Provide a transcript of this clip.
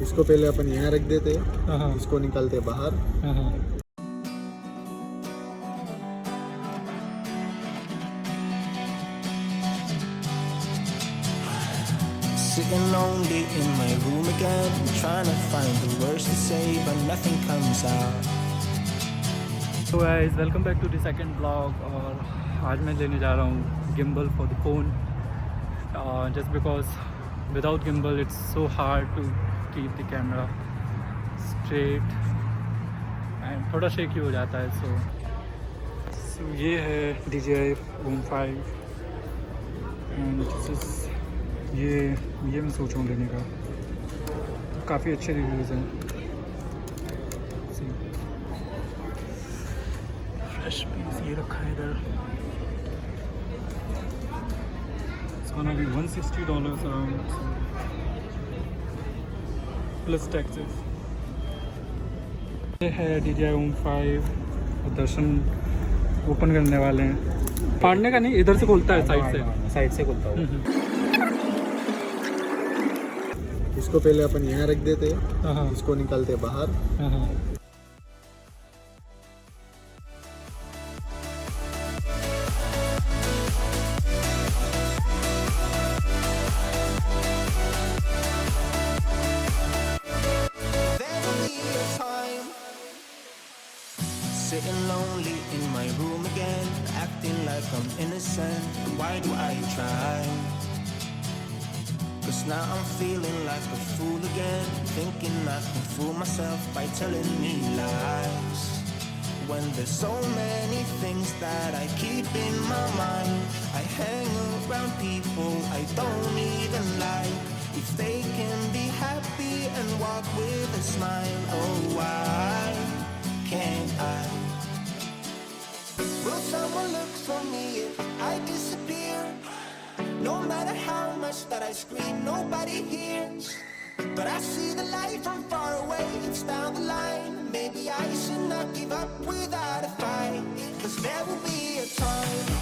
इसको पहले अपन यहाँ रख देते हैं, इसको निकालते बाहर। Sitting lonely in my room again, trying to find the words to say, but nothing comes out. So guys, welcome back to the second vlog. और आज मैं लेने जा रहा हूँ gimbal for the phone. Just because without gimbal it's so hard to keep the camera straight and थोड़ा shaky हो जाता है. So ये है DJI OM5 and this is ये मैं सोच रहा हूँ लेने का. काफ़ी अच्छे रिव्यूज़ हैं. फ्रेश पीस ये रखा है इधर. It's gonna be $160 around plus taxes. ये है DJI OM5. दर्शन ओपन करने वाले हैं. फाड़ने का नहीं, इधर से खोलता है, साइड से खोलता है. इसको पहले अपन यहाँ रख देते हैं, इसको निकालते बाहर. Sitting lonely in my room again, acting like I'm innocent. Why do I try? Cause now I'm feeling like a fool again, thinking I can fool myself by telling me lies. When there's so many things that I keep in my mind, I hang around people I don't even like. If they can be happy and walk with a smile, oh why can't I? Will someone look for me if I disappear? No matter how much that I scream, nobody hears. But I see the light from far away, it's down the line. Maybe I should not give up without a fight, cause there will be a time